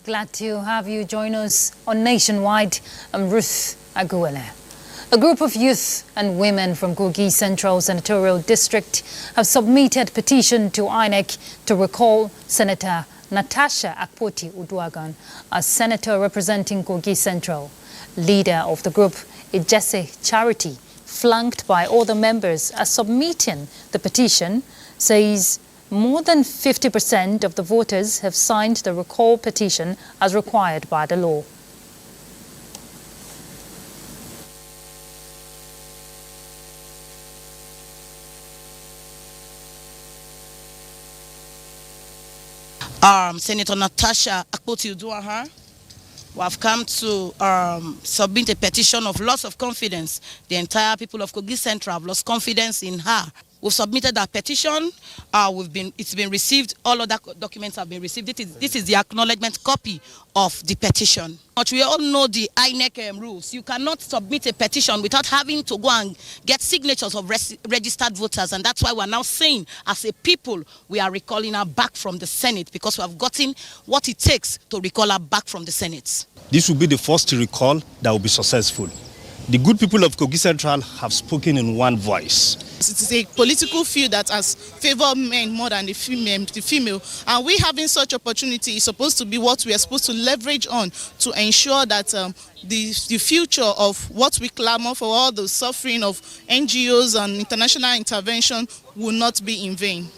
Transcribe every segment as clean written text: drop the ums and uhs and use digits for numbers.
Glad to have you join us on Nationwide. I'm Ruth Aguele. A group of youth and women from Kogi Central Senatorial District have submitted a petition to INEC to recall Senator Natasha Akpoti-Uduaghan as senator representing Kogi Central. Leader of the group, Ijese Charity, flanked by other members, are submitting the petition, says more than 50% of the voters have signed the recall petition as required by the law. Senator Natasha Akpoti-Uduaghan, we have come to submit a petition of loss of confidence. The entire people of Kogi Central have lost confidence in her. We've submitted that petition. It's been received. All other documents have been received. This is the acknowledgement copy of the petition. But we all know the INEC rules. You cannot submit a petition without having to go and get signatures of registered voters. And that's why we're now saying, as a people, we are recalling her back from the Senate, because we have gotten what it takes to recall her back from the Senate. This will be the first recall that will be successful. The good people of Kogi Central have spoken in one voice. It is a political field that has favored men more than the female. And we having such opportunity is supposed to be what we are supposed to leverage on to ensure that the future of what we clamor for, all the suffering of NGOs and international intervention, will not be in vain.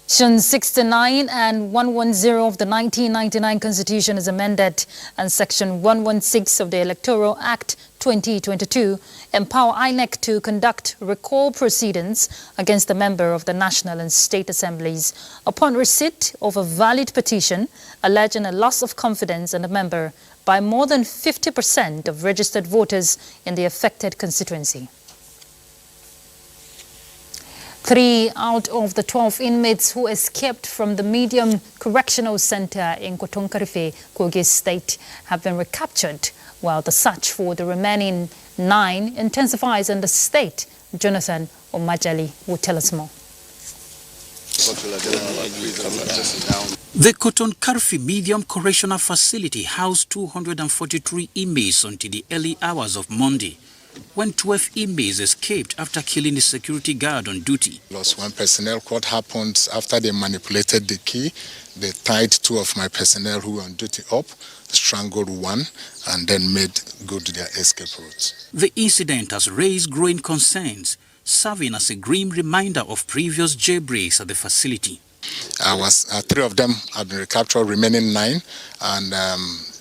Section 69 and 110 of the 1999 Constitution is amended, and Section 116 of the Electoral Act 2022 empower INEC to conduct recall proceedings against a member of the National and State Assemblies upon receipt of a valid petition alleging a loss of confidence in a member by more than 50% of registered voters in the affected constituency. 3 out of the 12 inmates who escaped from the Medium Correctional Center in Koton-Karfe, Kogi State, have been recaptured, while the search for the remaining 9 intensifies in the state. Jonathan Omajali will tell us more. The Koton-Karfe Medium Correctional Facility housed 243 inmates until the early hours of Monday, when 12 inmates escaped after killing the security guard on duty. Lost one personnel. What happened after they manipulated the key, they tied 2 of my personnel who were on duty up, strangled 1, and then made good their escape routes. The incident has raised growing concerns, serving as a grim reminder of previous jailbreaks at the facility. 3 of them have been recaptured, remaining 9, and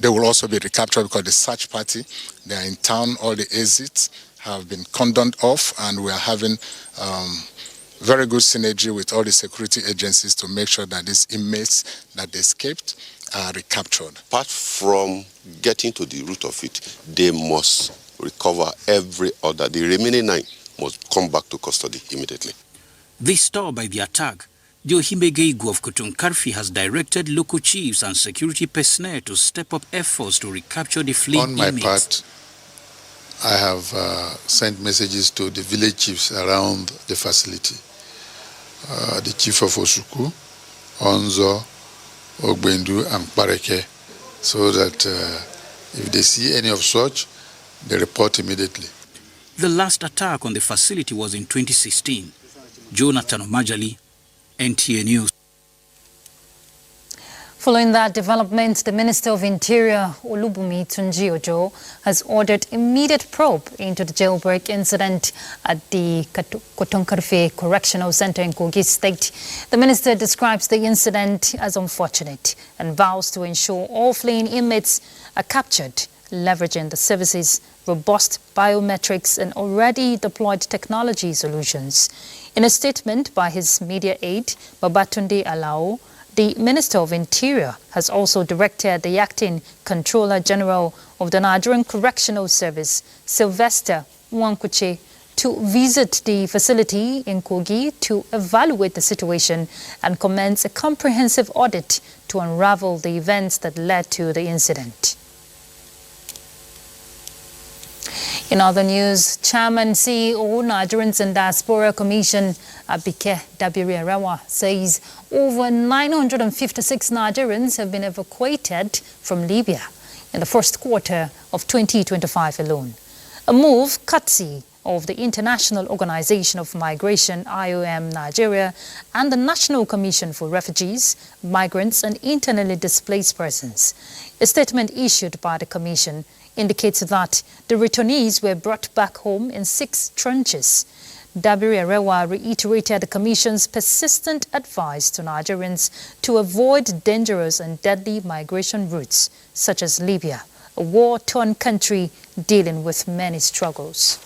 they will also be recaptured because the search party, they are in town. All the exits have been cordoned off, and we are having very good synergy with all the security agencies to make sure that these inmates that escaped are recaptured. Apart from getting to the root of it, they must recover every other. The remaining 9 must come back to custody immediately. Disturbed by the attack, the Ohimegeigu of Koton-Karfe has directed local chiefs and security personnel to step up efforts to recapture the fleeing inmates. On my part, I have sent messages to the village chiefs around the facility. The chief of Osuku, Onzo, Ogbendu, and Pareke, so that if they see any of such, they report immediately. The last attack on the facility was in 2016. Jonathan Omajali, NTA News. Following that development, the Minister of Interior, Olubunmi Tunji-Ojo, has ordered immediate probe into the jailbreak incident at the Koton-Karfe Correctional Center in Kogi State. The minister describes the incident as unfortunate and vows to ensure all fleeing inmates are captured, leveraging the service's robust biometrics and already deployed technology solutions. In a statement by his media aide, Babatunde Alao, the Minister of Interior has also directed the Acting Controller General of the Nigerian Correctional Service, Sylvester Nwankuche, to visit the facility in Kogi to evaluate the situation and commence a comprehensive audit to unravel the events that led to the incident. In other news, Chairman CEO Nigerians in Diaspora Commission Abike Dabiri-Arawa says over 956 Nigerians have been evacuated from Libya in the first quarter of 2025 alone. A move courtesy of the International Organization of Migration, IOM Nigeria, and the National Commission for Refugees, Migrants and Internally Displaced Persons. A statement issued by the Commission indicates that the returnees were brought back home in 6 tranches. Dabiri-Arawa reiterated the Commission's persistent advice to Nigerians to avoid dangerous and deadly migration routes, such as Libya, a war-torn country dealing with many struggles.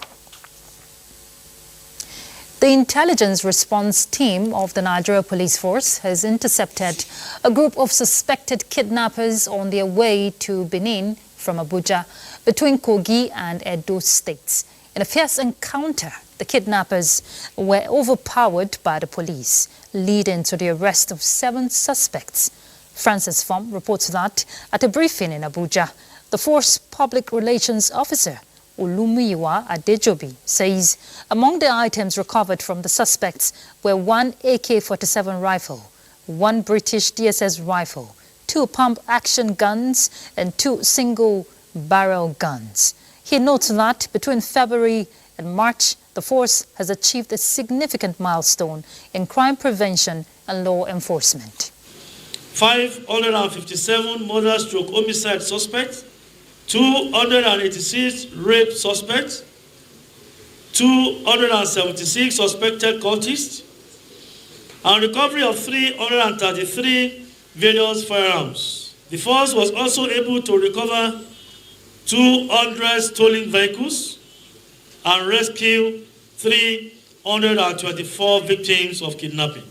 The intelligence response team of the Nigeria Police Force has intercepted a group of suspected kidnappers on their way to Benin from Abuja between Kogi and Edo states. In a fierce encounter, the kidnappers were overpowered by the police, leading to the arrest of 7 suspects. Francis Fom reports that at a briefing in Abuja, the force public relations officer Olumuyiwa Adejobi says among the items recovered from the suspects were 1 AK-47 rifle, 1 British DSS rifle, 2 pump-action guns and 2 single-barrel guns. He notes that between February and March, the force has achieved a significant milestone in crime prevention and law enforcement. 557 murder/homicide suspects, 286 rape suspects, 276 suspected cultists, and recovery of 333 various firearms. The force was also able to recover 200 stolen vehicles and rescue 324 victims of kidnapping.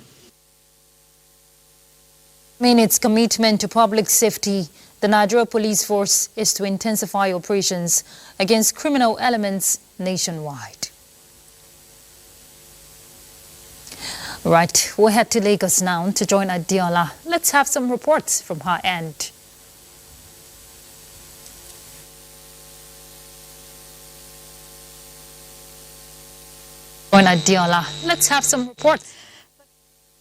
In its commitment to public safety, the Nigeria Police Force is to intensify operations against criminal elements nationwide. Right, we'll head to Lagos now to join Adiola. Let's have some reports from her end. Join Adiola. Let's have some reports.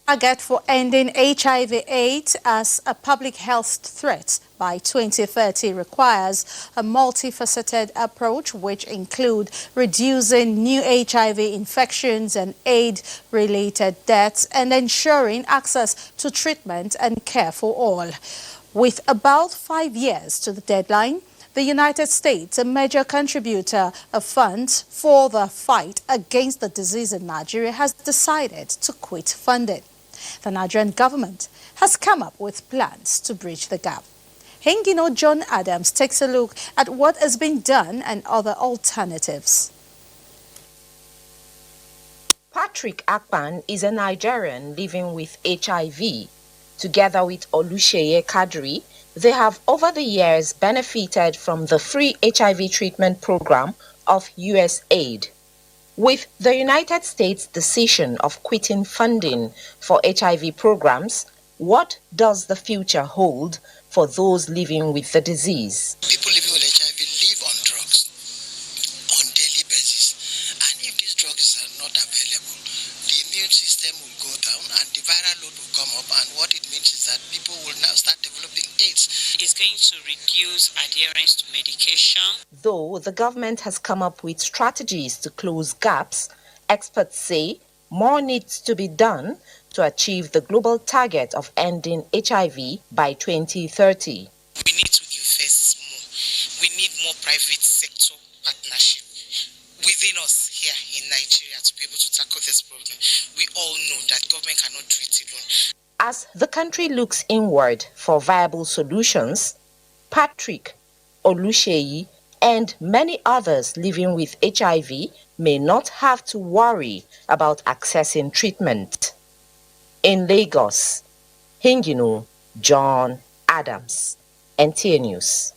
Target for ending HIV/AIDS as a public health threat by 2030 requires a multifaceted approach which include reducing new HIV infections and AIDS-related deaths and ensuring access to treatment and care for all. With about 5 years to the deadline, the United States, a major contributor of funds for the fight against the disease in Nigeria, has decided to quit funding. The Nigerian government has come up with plans to bridge the gap. Hengino John Adams takes a look at what has been done and other alternatives. Patrick Akpan is a Nigerian living with HIV. Together with Oluseye Kadri, they have over the years benefited from the free HIV treatment program of USAID. With the United States' decision of quitting funding for HIV programs, what does the future hold for those living with the disease? People living with HIV live on drugs on a daily basis, and if these drugs are not available, the immune system will go down and the viral load will come up, and what it means is that people will now start developing AIDS. It's going to reduce adherence to medication. Though the government has come up with strategies to close gaps, experts say more needs to be done to achieve the global target of ending HIV by 2030. We need to invest more. We need more private sector partnership within us here in Nigeria to be able to tackle this problem. We all know that government cannot do it alone. As the country looks inward for viable solutions, Patrick, Oluseye, and many others living with HIV may not have to worry about accessing treatment. In Lagos, Hengino John Adams, NTA News.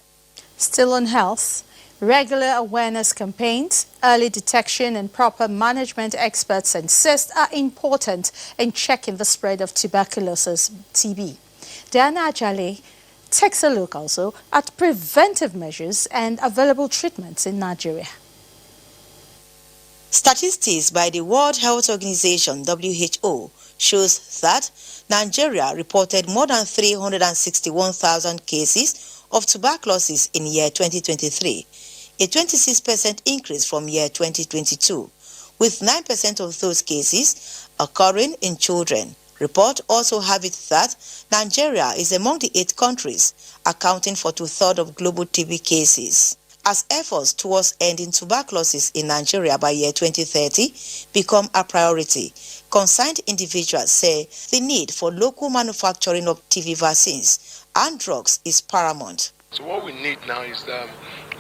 Still on health, regular awareness campaigns, early detection and proper management experts insist are important in checking the spread of tuberculosis, TB. Diana Ajale takes a look also at preventive measures and available treatments in Nigeria. Statistics by the World Health Organization, WHO, shows that Nigeria reported more than 361,000 cases of tuberculosis in year 2023, a 26% increase from year 2022, with 9% of those cases occurring in children. Report also have it that Nigeria is among the 8 countries accounting for 2/3 of global TB cases. As efforts towards ending tuberculosis in Nigeria by year 2030 become a priority, concerned individuals say the need for local manufacturing of TB vaccines and drugs is paramount. So what we need now is that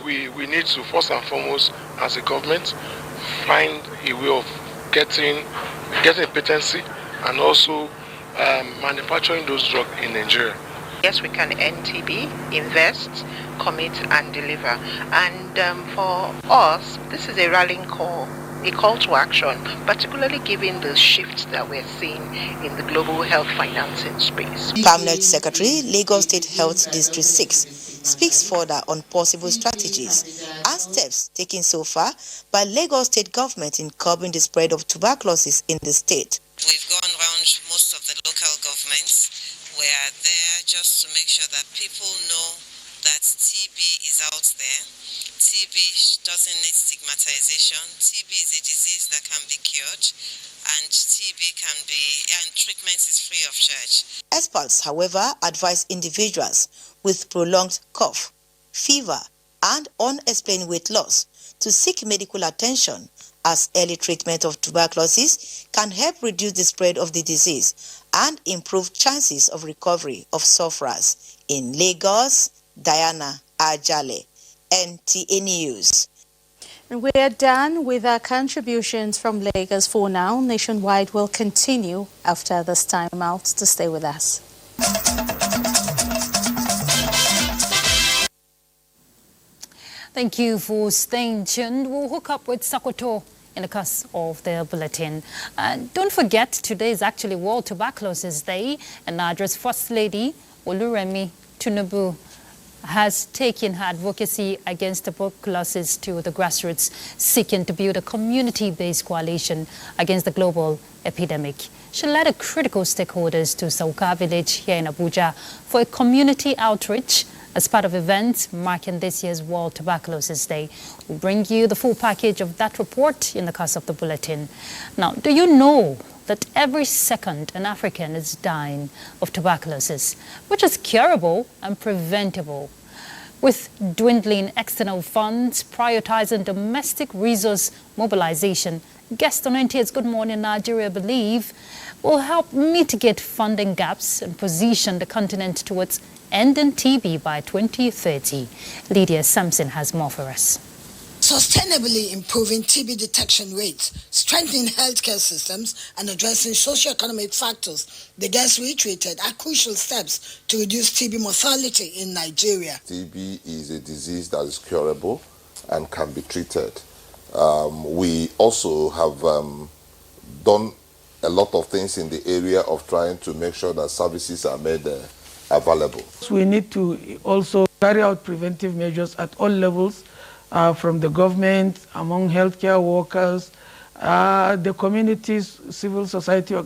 we need to, first and foremost, as a government, find a way of getting a patency and also manufacturing those drugs in Nigeria. Yes, we can end TB, invest, commit and deliver. And for us, this is a rallying call, a call to action, particularly given the shifts that we're seeing in the global health financing space. Permanent Secretary, Lagos State Health District 6, speaks further on possible strategies and steps taken so far by Lagos State government in curbing the spread of tuberculosis in the state. We've gone around most of the local governments. We are there just to make sure that people know that TB is out there. TB doesn't need stigmatization. TB is a disease that can be cured, and treatment is free of charge. Experts, however, advise individuals with prolonged cough, fever, and unexplained weight loss to seek medical attention, as early treatment of tuberculosis can help reduce the spread of the disease and improve chances of recovery of sufferers. In Lagos, Diana Ajale, NTA News. And we are done with our contributions from Lagos for now. Nationwide will continue after this time out. To stay with us. Thank you for staying tuned. We'll hook up with Sakoto in the course of the bulletin. Don't forget, today is actually World Tuberculosis Day, and Nigeria's First Lady, Oluremi Tinubu, has taken her advocacy against tuberculosis to the grassroots, seeking to build a community-based coalition against the global epidemic. She led a critical stakeholders to Sauka village here in Abuja for a community outreach as part of events marking this year's World Tuberculosis Day. We'll bring you the full package of that report in the course of the bulletin. Now, do you know that every second an African is dying of tuberculosis, which is curable and preventable? With dwindling external funds, prioritizing domestic resource mobilization, guests on NTA's Good Morning Nigeria believe will help mitigate funding gaps and position the continent towards ending TB by 2030. Lydia Sampson has more for us. Sustainably improving TB detection rates, strengthening healthcare systems, and addressing socio-economic factors, the guests reiterated are crucial steps to reduce TB mortality in Nigeria. TB is a disease that is curable and can be treated. We also have done a lot of things in the area of trying to make sure that services are made available. We need to also carry out preventive measures at all levels, from the government, among healthcare workers, the communities, civil society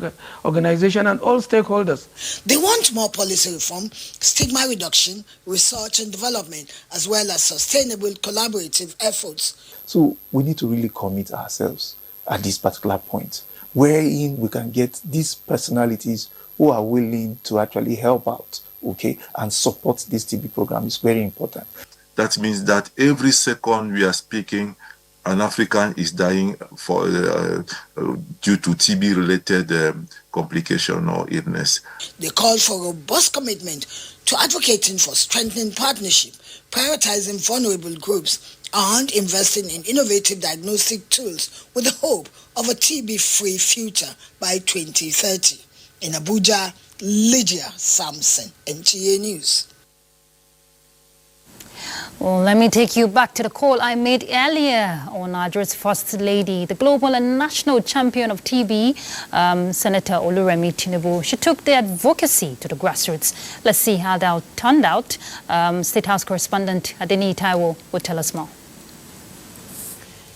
organization, and all stakeholders. They want more policy reform, stigma reduction, research and development, as well as sustainable collaborative efforts. So we need to really commit ourselves at this particular point, wherein we can get these personalities who are willing to actually help out, okay, and support this TB program is very important. That means that every second we are speaking, an African is dying for due to TB-related complication or illness. They called for robust commitment to advocating for strengthening partnership, prioritizing vulnerable groups, and investing in innovative diagnostic tools with the hope of a TB-free future by 2030. In Abuja, Lydia Sampson, NTA News. Well, let me take you back to the call I made earlier on Nigeria's First Lady, the global and national champion of TB, Senator Oluremi Tinubu. She took the advocacy to the grassroots. Let's see how that turned out. State House correspondent Adeni Taiwo will tell us more.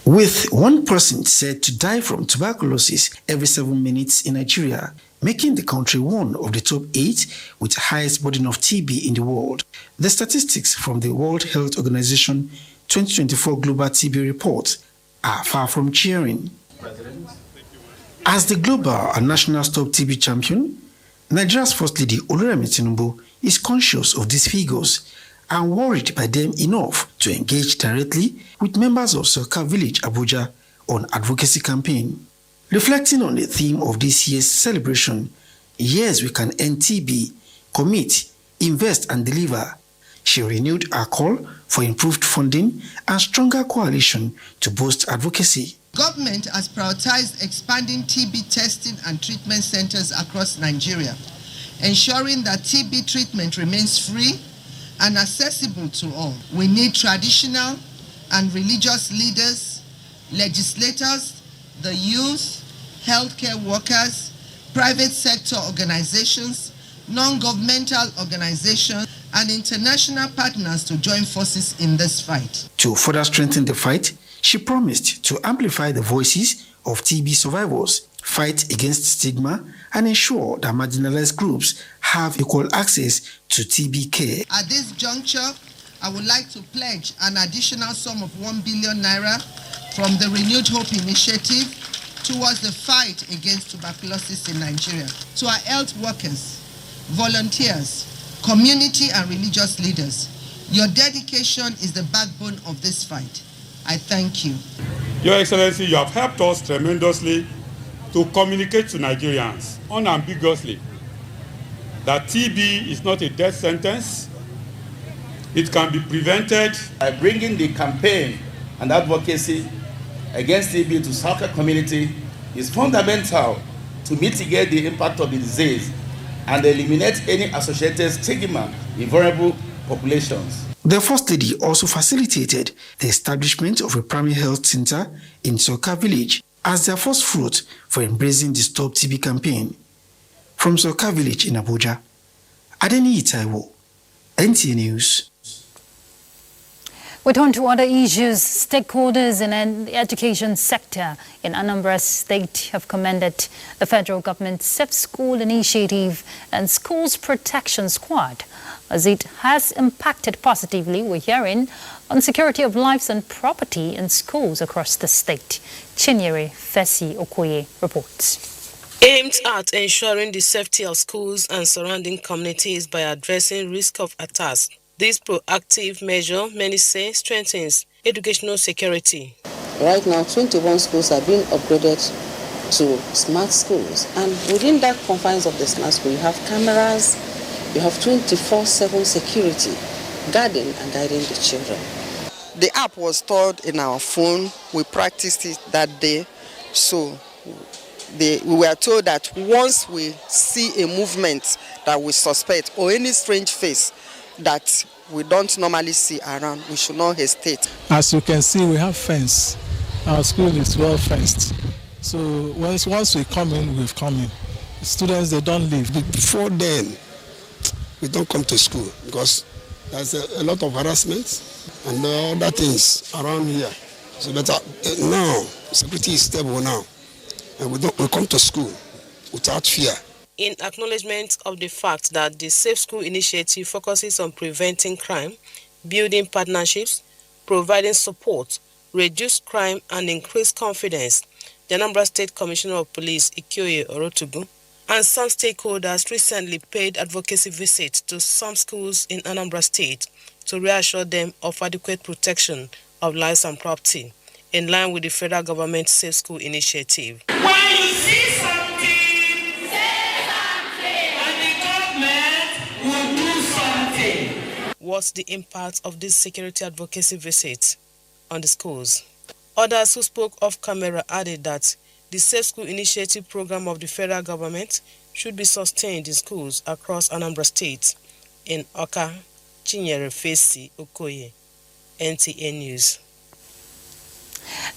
with one person said to die from tuberculosis every 7 minutes in Nigeria, making the country one of the top 8 with highest burden of TB in the world. The statistics from the World Health Organization 2024 Global TB Report are far from cheering. As the global and national Stop TB champion, Nigeria's First Lady Oluremi Tinubu is conscious of these figures and worried by them enough to engage directly with members of Soka Village, Abuja, on advocacy campaign. Reflecting on the theme of this year's celebration, Years We Can End TB, Commit, Invest and Deliver, she renewed her call for improved funding and stronger coalition to boost advocacy. Government has prioritized expanding TB testing and treatment centers across Nigeria, ensuring that TB treatment remains free and accessible to all. We need traditional and religious leaders, legislators, the youth, healthcare workers, private sector organizations, non-governmental organizations, and international partners to join forces in this fight. To further strengthen the fight, she promised to amplify the voices of TB survivors, fight against stigma, and ensure that marginalized groups have equal access to TB care. At this juncture, I would like to pledge an additional sum of 1 billion naira from the Renewed Hope Initiative towards the fight against tuberculosis in Nigeria. To our health workers, volunteers, community and religious leaders, your dedication is the backbone of this fight. I thank you. Your Excellency, you have helped us tremendously to communicate to Nigerians unambiguously that TB is not a death sentence. It can be prevented. By bringing the campaign and advocacy against TB to Soka community is fundamental to mitigate the impact of the disease and eliminate any associated stigma in vulnerable populations. The First Lady also facilitated the establishment of a primary health center in Soka Village as their first fruit for embracing the Stop TB campaign. From Soka Village in Abuja, Adeni Itaiwo, NTA News. We turn to other issues. Stakeholders in the education sector in Anambra State have commended the federal government's Safe School Initiative and Schools Protection Squad, as it has impacted positively, we're hearing, on security of lives and property in schools across the state. Chinyere Fesi Okoye reports. Aimed at ensuring the safety of schools and surrounding communities by addressing risk of attacks, this proactive measure, many say, strengthens educational security. Right now, 21 schools are being upgraded to smart schools, and within that confines of the smart school, you have cameras, you have 24/7 security, guarding and guiding the children. The app was stored in our phone. We practiced it that day, so we were told that once we see a movement that we suspect or any strange face that we don't normally see around, we should not hesitate. As you can see, we have fence. Our school is well fenced. So once we come in, we've come in. Students, they don't leave. Before then, we don't come to school because there's a lot of harassment and other things around here. So better now, security is stable now, and we come to school without fear. In acknowledgement of the fact that the Safe School Initiative focuses on preventing crime, building partnerships, providing support, reduce crime and increase confidence, the Anambra State Commissioner of Police, Ikyoye Orotugu, and some stakeholders recently paid advocacy visits to some schools in Anambra State to reassure them of adequate protection of lives and property, in line with the federal government's Safe School Initiative. When you see something, say something, and the government will do something. What's the impact of this security advocacy visit on the schools? Others who spoke off camera added that the Safe School Initiative program of the federal government should be sustained in schools across Anambra State. In Oka, Chinyere Fesi Okoye, NTA News.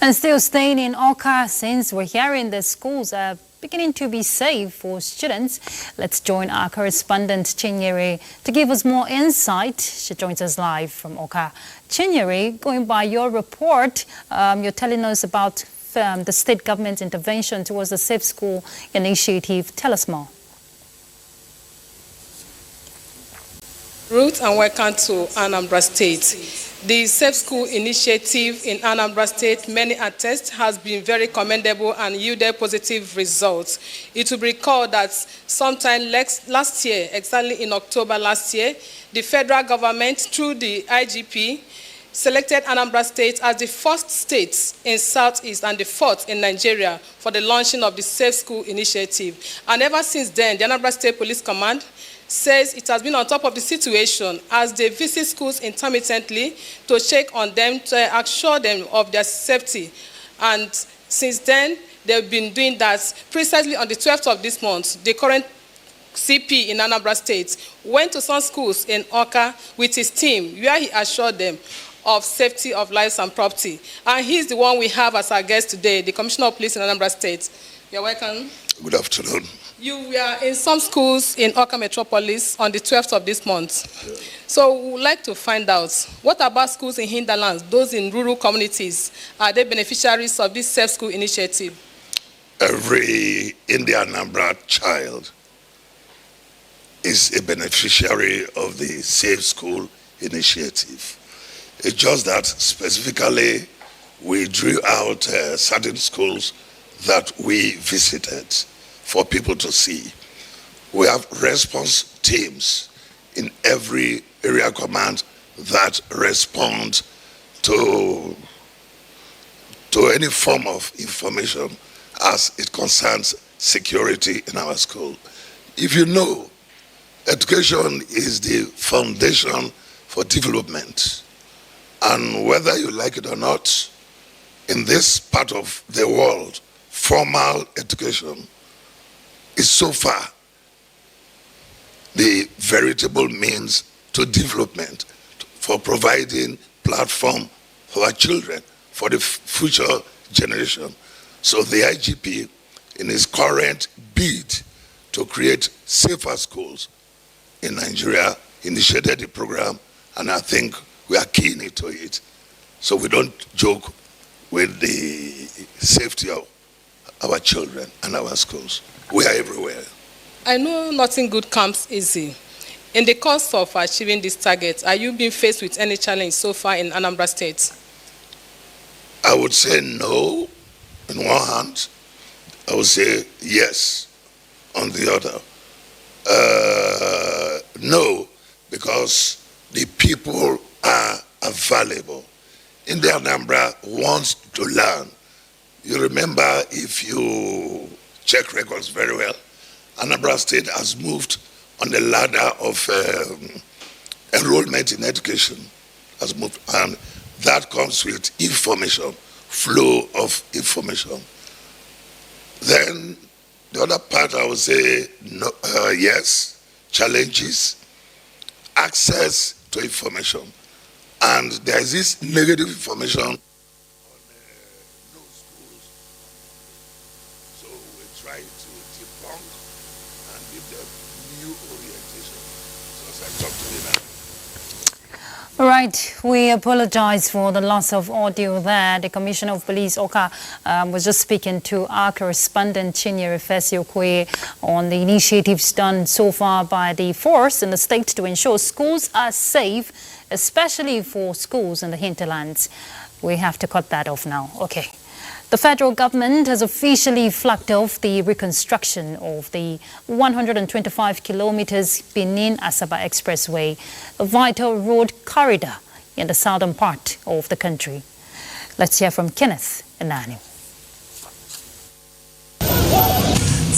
And still staying in Awka, since we're hearing that schools are beginning to be safe for students, let's join our correspondent Chinyere to give us more insight. She joins us live from Awka. Chinyere, going by your report, you're telling us about the state government's intervention towards the Safe School initiative. Tell us more. Ruth, and welcome to Anambra State. The Safe School initiative in Anambra State, many attest, has been very commendable and yielded positive results. It will be recalled that sometime last year, exactly in October last year, the federal government, through the IGP, selected Anambra State as the first state in Southeast and the fourth in Nigeria for the launching of the Safe School initiative. And ever since then, the Anambra State Police Command says it has been on top of the situation as they visit schools intermittently to check on them, to assure them of their safety. And since then, they've been doing that. Precisely on the 12th of this month, the current CP in Anambra State went to some schools in Awka with his team, where he assured them of safety of lives and property. And he's the one we have as our guest today, the Commissioner of Police in Anambra State. You're welcome. Good afternoon. You were in some schools in Awka Metropolis on the 12th of this month. Yeah. So we would like to find out, what about schools in hinterlands, those in rural communities? Are they beneficiaries of this Safe School initiative? Every Indian Anambra child is a beneficiary of the Safe School initiative. It's just that specifically we drew out certain schools that we visited for people to see. We have response teams in every area command that respond to any form of information as it concerns security in our school. If you know, education is the foundation for development. And whether you like it or not, in this part of the world, formal education is so far the veritable means to development, for providing platform for our children, for the future generation. So the IGP, in his current bid to create safer schools in Nigeria, initiated the program, and I think we are keen into it. So we don't joke with the safety of our children and our schools. We are everywhere. I know nothing good comes easy. In the course of achieving this target, are you being faced with any challenge so far in Anambra State? I would say no on one hand. I would say yes on the other. No, because the people are available. Indian Anambra wants to learn. You remember, if you check records very well, Anambra State has moved on the ladder of enrollment in education, has moved, and that comes with information, flow of information. Then the other part, I would say, no, yes, challenges, access to information. And there is this negative information on no schools. So we try to debunk and give them new orientation. So as I talk to you now. All right, we apologize for the loss of audio there. The Commissioner of Police, Awka, was just speaking to our correspondent, Chinyere Fesiokwe, on the initiatives done so far by the force in the state to ensure schools are safe, especially for schools in the hinterlands. We have to cut that off now. Okay. The federal government has officially flagged off the reconstruction of the 125 kilometers Benin-Asaba Expressway, a vital road corridor in the southern part of the country. Let's hear from Kenneth Enani.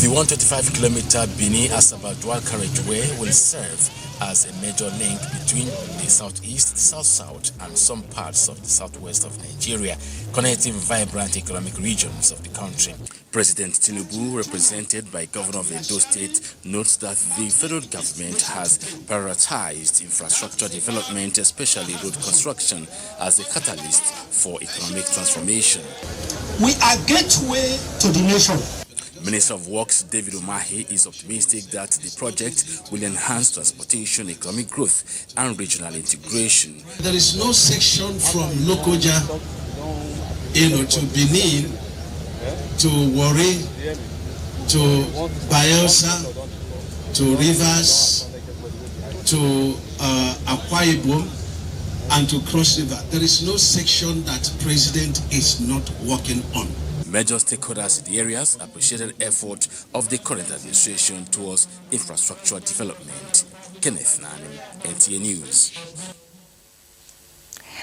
The 125-kilometer Benin-Asaba dual carriageway will serve as a major link between the southeast, south-south, and some parts of the southwest of Nigeria, connecting vibrant economic regions of the country. President Tinubu, represented by Governor of Edo State, notes that the federal government has prioritized infrastructure development, especially road construction, as a catalyst for economic transformation. We are gateway to the nation. Minister of Works David Umahi is optimistic that the project will enhance transportation, economic growth, and regional integration. There is no section from Lokoja, to Benin, to Warri, to Bayelsa, to Rivers, to Akwa Ibom, and to Cross River. There is no section that President is not working on. Major stakeholders in the areas appreciated the effort of the current administration towards infrastructure development. Kenneth Nani, NTA News.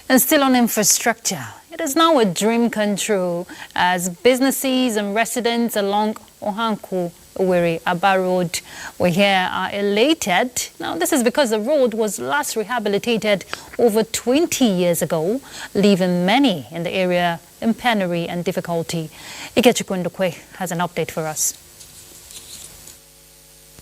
And still on infrastructure, it is now a dream come true as businesses and residents along Ohanku Owerri Aba Road we here are elated. Now this is because the road was last rehabilitated over 20 years ago, leaving many in the area in penury and difficulty. Ikechukundukwe has an update for us.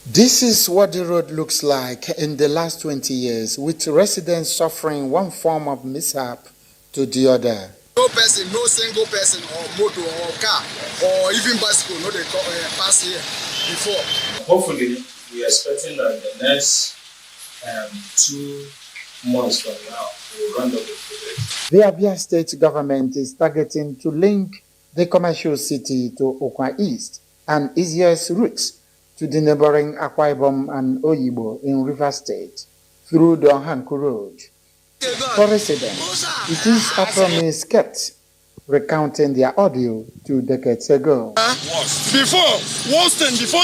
This is what the road looks like in the last 20 years, with residents suffering one form of mishap to the other. No person, no single person or motor or car or even bicycle, no they pass here before. Hopefully, we are expecting that the next 2 months from now, we will round up the project. The Abia state government is targeting to link the commercial city to Okwa East and easiest routes to the neighboring Akwa Ibom and Oyibo in River State through the Ohanku Road. For residents, it is a promise kept, recounting their audio 2 decades ago. Before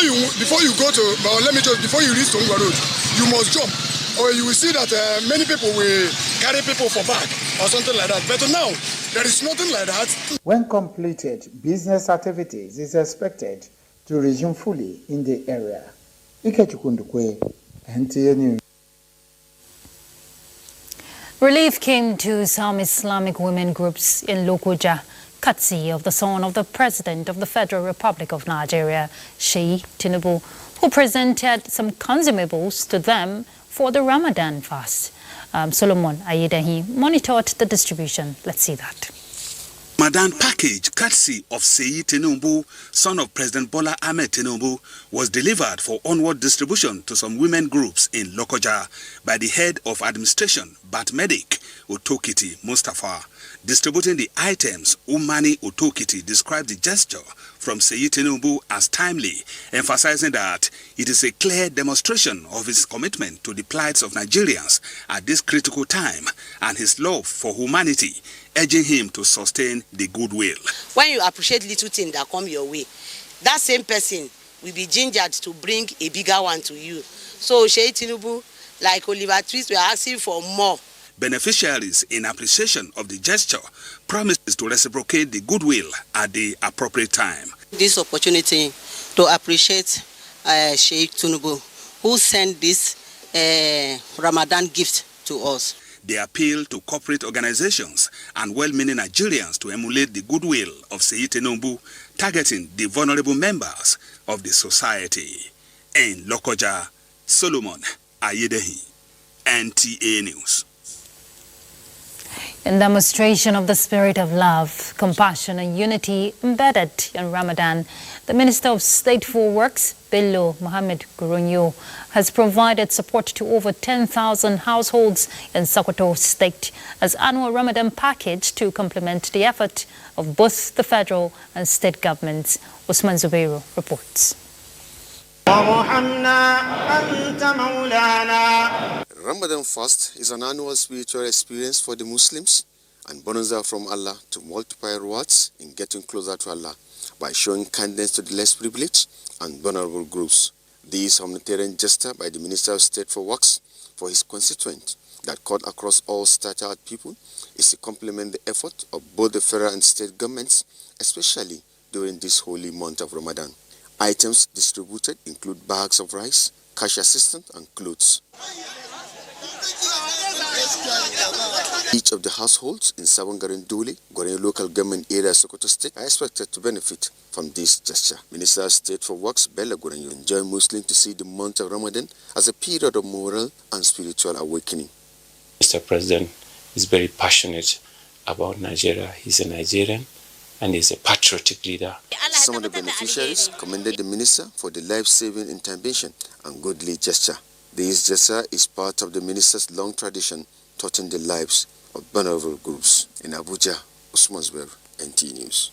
you go to, before you reach Tongwa Road, you must jump, or you will see that many people will carry people for back or something like that. But now, there is nothing like that. When completed, business activities is expected to resume fully in the area. Ikechukundukwe, NTA News. Relief came to some Islamic women groups in Lokoja, courtesy of the son of the President of the Federal Republic of Nigeria, Sheikh Tinubu, who presented some consumables to them for the Ramadan fast. Solomon Ayedehi monitored the distribution. Let's see that. Ramadan package, courtesy of Sheikh Tinubu, son of President Bola Ahmed Tinubu, was delivered for onward distribution to some women groups in Lokoja by the head of administration, Bat Medic Otokiti Mustafa. Distributing the items, Umani Otokiti described the gesture from Sheikh Tinubu as timely, emphasizing that it is a clear demonstration of his commitment to the plights of Nigerians at this critical time and his love for humanity, urging him to sustain the goodwill. When you appreciate little things that come your way, that same person will be gingered to bring a bigger one to you. So Sheikh Tinubu, like Oliver Twist, we are asking for more. Beneficiaries, in appreciation of the gesture, promises to reciprocate the goodwill at the appropriate time. This opportunity to appreciate Sheikh Tinubu, who sent this Ramadan gift to us. They appeal to corporate organizations and well-meaning Nigerians to emulate the goodwill of Sheikh Tinubu, targeting the vulnerable members of the society. In Lokoja, Solomon Ayedehi, NTA News. In demonstration of the spirit of love, compassion and unity embedded in Ramadan, the Minister of State for Works, Bello Mohammed Gurunyo, has provided support to over 10,000 households in Sokoto State as annual Ramadan package to complement the effort of both the federal and state governments. Usman Zubeiru reports. Ramadan fast is an annual spiritual experience for the Muslims and bonanza from Allah to multiply rewards in getting closer to Allah by showing kindness to the less privileged and vulnerable groups. This humanitarian gesture by the Minister of State for Works for his constituent that cut across all strata people is to complement the effort of both the federal and state governments, especially during this holy month of Ramadan. Items distributed include bags of rice, cash assistance, and clothes. Each of the households in Sabangarin Duli, Goren local government area Sokoto State, are expected to benefit from this gesture. Minister of State for Works, Bella Goren, enjoined Muslims to see the month of Ramadan as a period of moral and spiritual awakening. Mr. President is very passionate about Nigeria. He's a Nigerian and he's a patriotic leader. Some of the beneficiaries commended the minister for the life-saving intervention and godly gesture. This gesture is part of the minister's long tradition touching the lives of vulnerable groups. In Abuja, Usman Zubairu, NT News.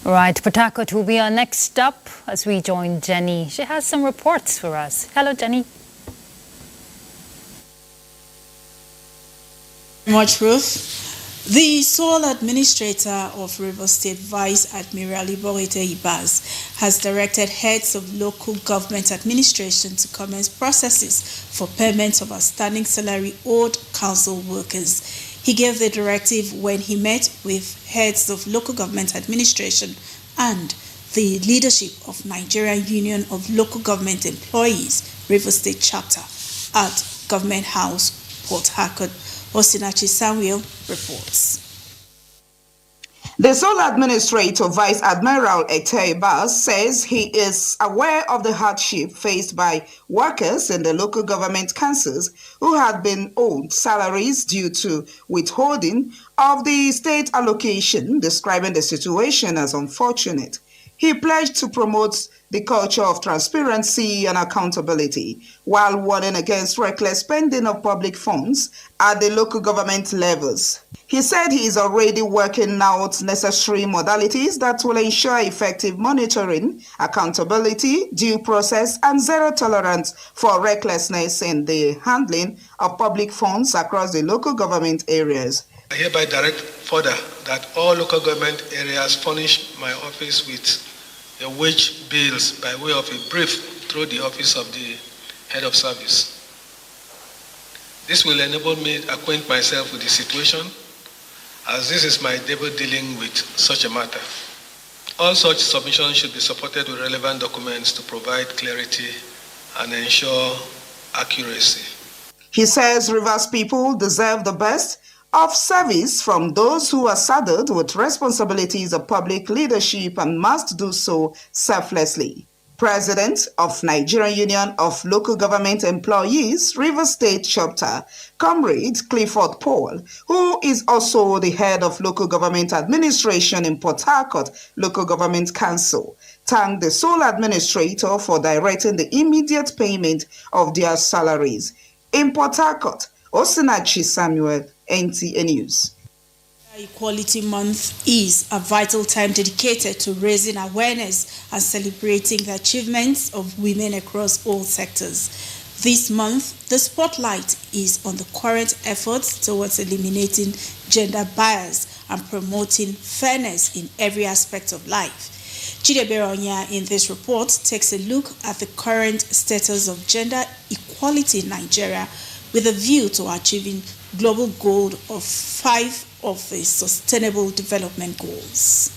Right, Port Harcourt will be our next stop as we join Jenny. She has some reports for us. Hello, Jenny. Much, Ruth. The sole administrator of Rivers State, Vice Admiral Iborete Ibaz, has directed heads of local government administration to commence processes for payment of outstanding salary owed council workers. He gave the directive when he met with heads of local government administration and the leadership of Nigerian Union of Local Government Employees, Rivers State Chapter, at Government House, Port Harcourt. Osinachi Samuel reports. The sole administrator, Vice Admiral Ekte Ibaz, says he is aware of the hardship faced by workers in the local government councils who had been owed salaries due to withholding of the state allocation, describing the situation as unfortunate. He pledged to promote the culture of transparency and accountability, while warning against reckless spending of public funds at the local government levels. He said he is already working out necessary modalities that will ensure effective monitoring, accountability, due process, and zero tolerance for recklessness in the handling of public funds across the local government areas. I hereby direct further that all local government areas furnish my office with the wage bills by way of a brief through the office of the head of service. This will enable me to acquaint myself with the situation, as this is my debut dealing with such a matter. All such submissions should be supported with relevant documents to provide clarity and ensure accuracy. He says Rivers people deserve the best of service from those who are saddled with responsibilities of public leadership and must do so selflessly. President of Nigerian Union of Local Government Employees, Rivers State Chapter, Comrade Clifford Paul, who is also the head of local government administration in Port Harcourt Local Government Council, thanked the sole administrator for directing the immediate payment of their salaries. In Port Harcourt, Osinachi Samuel, NTA News. Equality Month is a vital time dedicated to raising awareness and celebrating the achievements of women across all sectors. This month, the spotlight is on the current efforts towards eliminating gender bias and promoting fairness in every aspect of life. Chidebe Onya in this report takes a look at the current status of gender equality in Nigeria with a view to achieving global goal of 5 of the Sustainable Development Goals.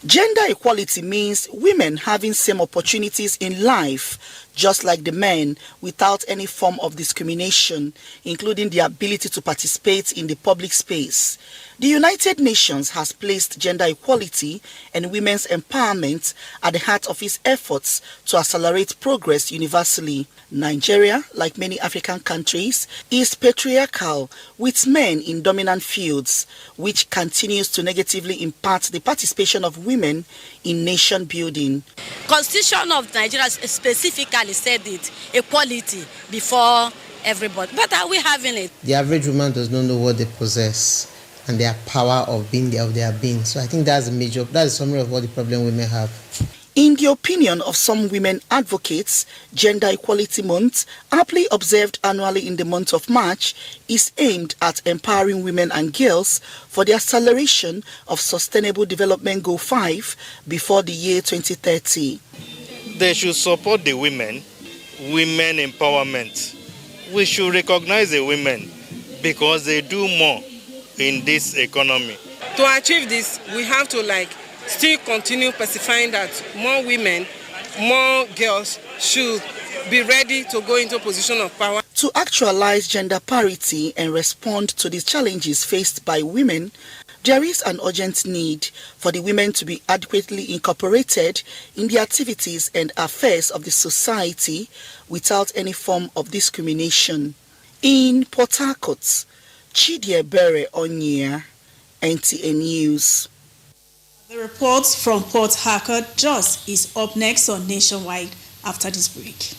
Gender equality means women having same opportunities in life, just like the men, without any form of discrimination, including the ability to participate in the public space. The United Nations has placed gender equality and women's empowerment at the heart of its efforts to accelerate progress universally. Nigeria, like many African countries, is patriarchal with men in dominant fields, which continues to negatively impact the participation of women in nation building. Constitution of Nigeria specifically said it, equality before everybody. But are we having it? The average woman does not know what they possess and their power of being there, of their being. So I think that's a summary of what the problem women have. In the opinion of some women advocates, Gender Equality Month, aptly observed annually in the month of March, is aimed at empowering women and girls for the acceleration of Sustainable Development Goal 5 before the year 2030. They should support the women empowerment. We should recognize the women because they do more in this economy. To achieve this, we have to still continue specifying that more women, more girls should be ready to go into a position of power. To actualize gender parity and respond to the challenges faced by women, there is an urgent need for the women to be adequately incorporated in the activities and affairs of the society without any form of discrimination. In Port Harcourt, Chidiebere Onyia, NTA News. The reports from Port Harcourt, Jos, is up next on Nationwide after this break.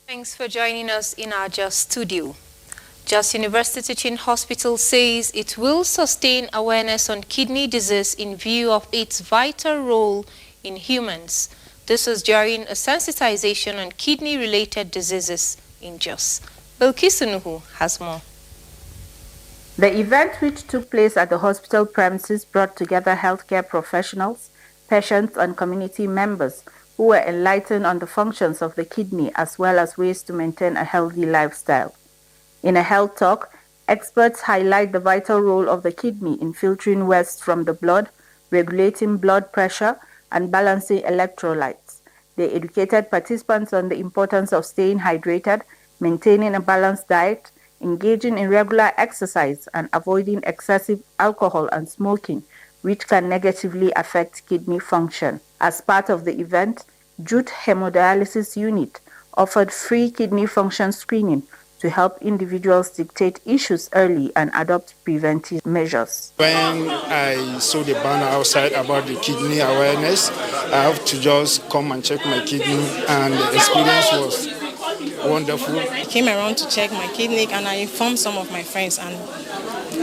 Thanks for joining us in our Jos studio. Jos University Teaching Hospital says it will sustain awareness on kidney disease in view of its vital role in humans. This was during a sensitization on kidney-related diseases in Jos. Bilkisunuhu has more. The event, which took place at the hospital premises, brought together healthcare professionals, patients and community members who were enlightened on the functions of the kidney as well as ways to maintain a healthy lifestyle. In a health talk, experts highlight the vital role of the kidney in filtering waste from the blood, regulating blood pressure, and balancing electrolytes. They educated participants on the importance of staying hydrated, maintaining a balanced diet, engaging in regular exercise, and avoiding excessive alcohol and smoking, which can negatively affect kidney function. As part of the event, Jute Hemodialysis Unit offered free kidney function screening to help individuals detect issues early and adopt preventive measures. When I saw the banner outside about the kidney awareness, I have to just come and check my kidney, and the experience was wonderful. I came around to check my kidney and I informed some of my friends, and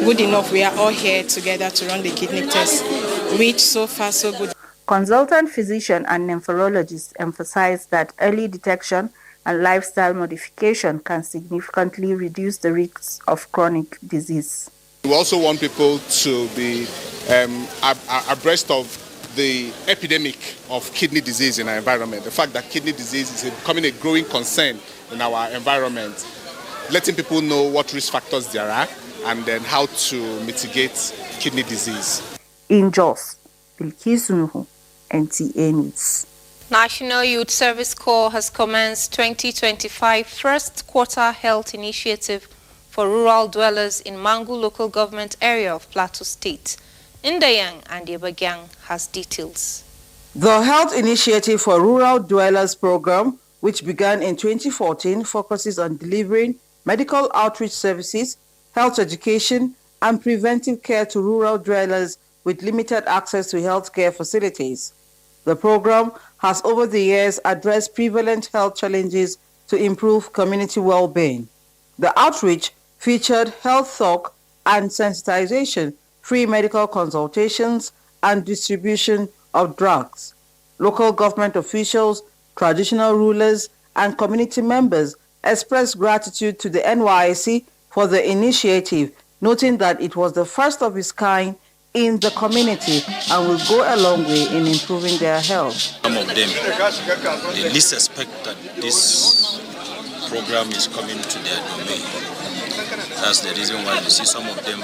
good enough, we are all here together to run the kidney test, which so far so good. Consultant physician and nephrologist emphasized that early detection and lifestyle modification can significantly reduce the risks of chronic disease. We also want people to be abreast of the epidemic of kidney disease in our environment. The fact that kidney disease is becoming a growing concern in our environment, letting people know what risk factors there are and then how to mitigate kidney disease. In Jos, Bilkisunuhu, NTA News. National Youth Service Corps has commenced 2025 first quarter health initiative for rural dwellers in Mangu local government area of Plateau State. Indayang and Evacuation has details. The Health Initiative for Rural Dwellers program, which began in 2014, focuses on delivering medical outreach services, health education, and preventive care to rural dwellers with limited access to healthcare facilities. The program has over the years addressed prevalent health challenges to improve community well-being. The outreach featured health talk and sensitization, free medical consultations, and distribution of drugs. Local government officials, traditional rulers, and community members expressed gratitude to the NYSC for the initiative, noting that it was the first of its kind in the community and will go a long way in improving their health. Some of them, they least expect that this program is coming to their domain. That's the reason why you see some of them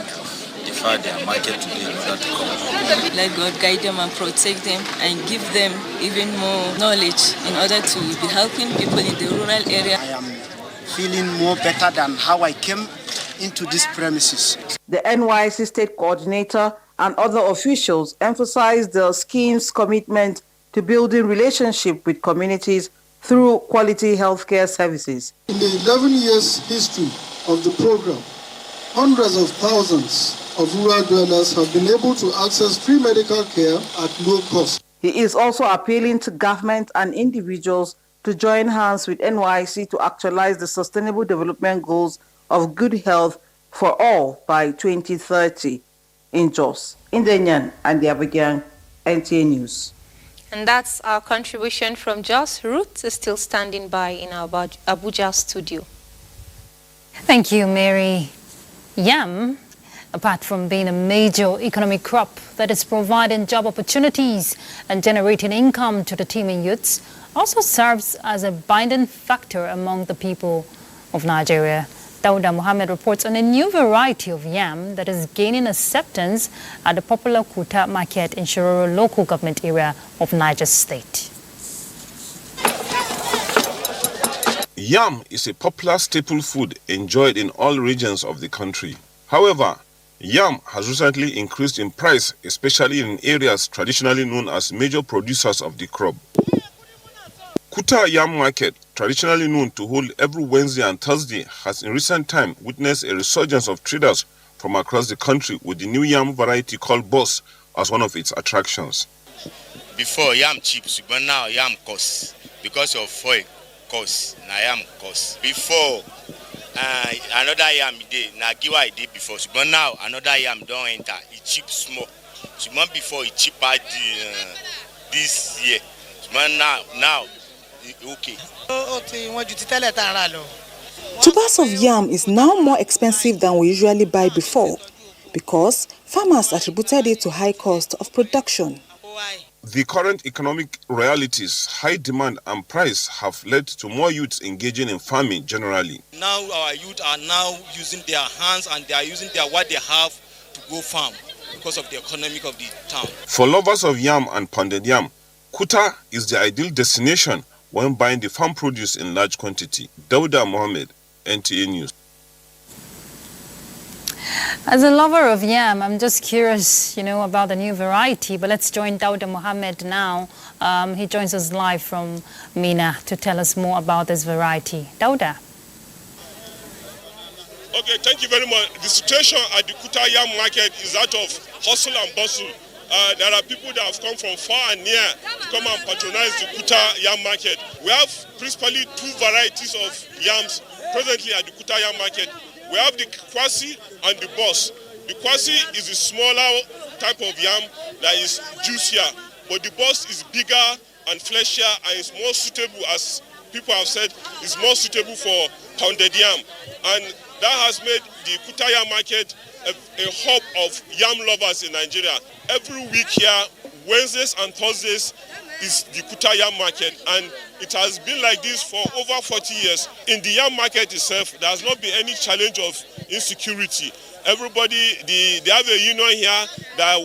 defer their market today in order to come. Let God guide them and protect them and give them even more knowledge in order to be helping people in the rural area. I am feeling more better than how I came into these premises. The NYSC state coordinator and other officials emphasized the scheme's commitment to building relationship with communities through quality healthcare services. In the 11 years history of the program, hundreds of thousands of rural dwellers have been able to access free medical care at low cost. He is also appealing to government and individuals to join hands with NYSC to actualize the Sustainable Development Goals of good health for all by 2030. In Jos, Indayang and the Abuja, NTA News. And that's our contribution from Jos. Ruth is still standing by in our Abuja studio. Thank you, Mary. Yam, apart from being a major economic crop that is providing job opportunities and generating income to the teeming youths, also serves as a binding factor among the people of Nigeria. Dauda Mohammed reports on a new variety of yam that is gaining acceptance at the popular Kuta market in Shiroro local government area of Niger State. Yam is a popular staple food enjoyed in all regions of the country. However, yam has recently increased in price, especially in areas traditionally known as major producers of the crop. Kuta Yam Market, traditionally known to hold every Wednesday and Thursday, has in recent time witnessed a resurgence of traders from across the country with the new yam variety called Boss as one of its attractions. Before yam cheap, but now yam costs because of foil cost. Now yam cost. Before another yam day, now give I did before, but now another yam don't enter. It cheap small. So before it cheaper this year, but now. Okay. Tubers of yam is now more expensive than we usually buy before because farmers attributed it to high cost of production. The current economic realities, high demand and price have led to more youths engaging in farming generally. Now our youth are now using their hands and they are using what they have to go farm because of the economic of the town. For lovers of yam and pounded yam, Kuta is the ideal destination when buying the farm produce in large quantity. Dauda Mohammed, NTA News. As a lover of yam, I'm just curious, about the new variety. But let's join Dauda Mohammed now. He joins us live from Mina to tell us more about this variety. Dauda. Okay, thank you very much. The situation at the Kuta Yam Market is that of hustle and bustle. There are people that have come from far and near to come and patronize the Kuta Yam Market. We have principally two varieties of yams presently at the Kuta Yam Market. We have the Kwasi and the Boss. The Kwasi is a smaller type of yam that is juicier, but the Boss is bigger and fleshier and is more suitable, as people have said, is more suitable for pounded yam. And that has made the Kuta Yam Market a hub of yam lovers in Nigeria. Every week here, Wednesdays and Thursdays, is the Kuta Yam Market, and it has been like this for over 40 years. In the yam market itself, there has not been any challenge of insecurity. Everybody, they have a union here that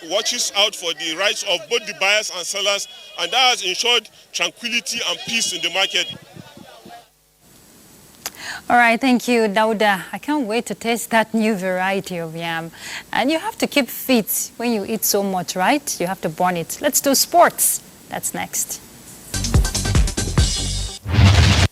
watches out for the rights of both the buyers and sellers, and that has ensured tranquility and peace in the market. All right, thank you, Dauda. I can't wait to taste that new variety of yam. And you have to keep fit when you eat so much, right? You have to burn it. Let's do sports. That's next.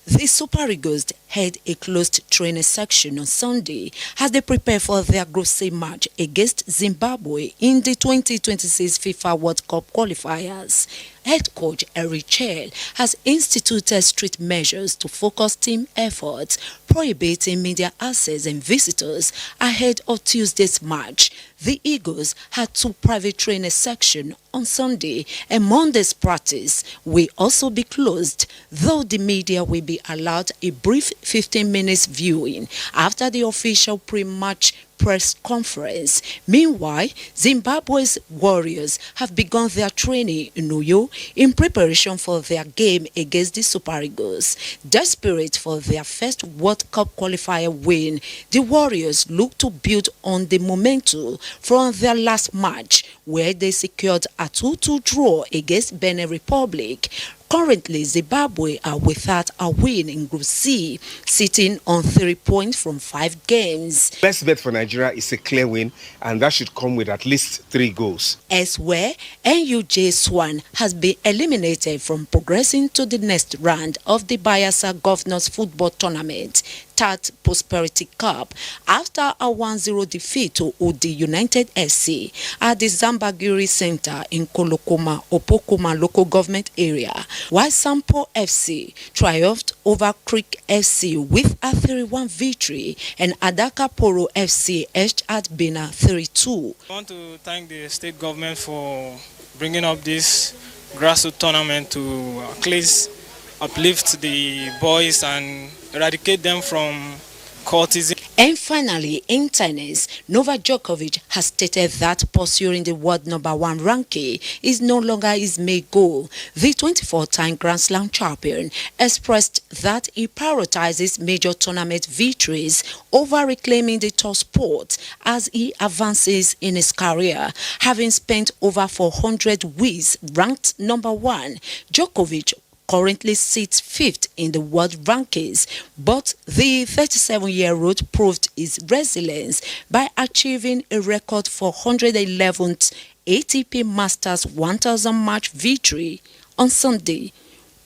The Super Eagles had a closed training section on Sunday as they prepare for their Group C match against Zimbabwe in the 2026 FIFA World Cup qualifiers. Head coach Eric Chell has instituted strict measures to focus team efforts, prohibiting media access and visitors ahead of Tuesday's match. The Eagles had two private training sections on Sunday, and Monday's practice will also be closed, though the media will be allowed a brief 15 minutes viewing after the official pre-match press conference. Meanwhile, Zimbabwe's Warriors have begun their training in Uyo in preparation for their game against the Super Eagles. Desperate for their first World Cup qualifier win, the Warriors look to build on the momentum from their last match, where they secured a 2-2 draw against Benin Republic. Currently, Zimbabwe are without a win in Group C, sitting on 3 points from 5 games. Best bet for Nigeria is a clear win, and that should come with at least 3 goals. Elsewhere, NUJ Swan has been eliminated from progressing to the next round of the Bayelsa Governors Football Tournament, Third Prosperity Cup, after a 1-0 defeat to Udi United SC at the Zambagiri Center in Kolokoma, Opokoma local government area, while Sampo FC triumphed over Creek FC with a 3-1 victory, and Adaka Poro FC edged at Bena 3-2. I want to thank the state government for bringing up this grassroots tournament to at least uplift the boys and eradicate them from cultism. And finally, in tennis, Novak Djokovic has stated that pursuing the world #1 ranking is no longer his main goal. The 24-time Grand Slam champion expressed that he prioritizes major tournament victories over reclaiming the top spot as he advances in his career. Having spent over 400 weeks ranked #1, Djokovic currently sits 5th in the world rankings, but the 37-year-old proved his resilience by achieving a record 411th ATP Masters 1000 match victory on Sunday.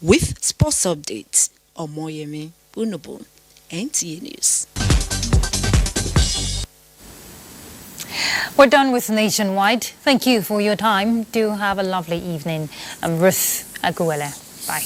With sports updates, Omoyemi Bunubu, NTA News. We're done with Nationwide. Thank you for your time. Do have a lovely evening. I'm Ruth Aguele. Bye.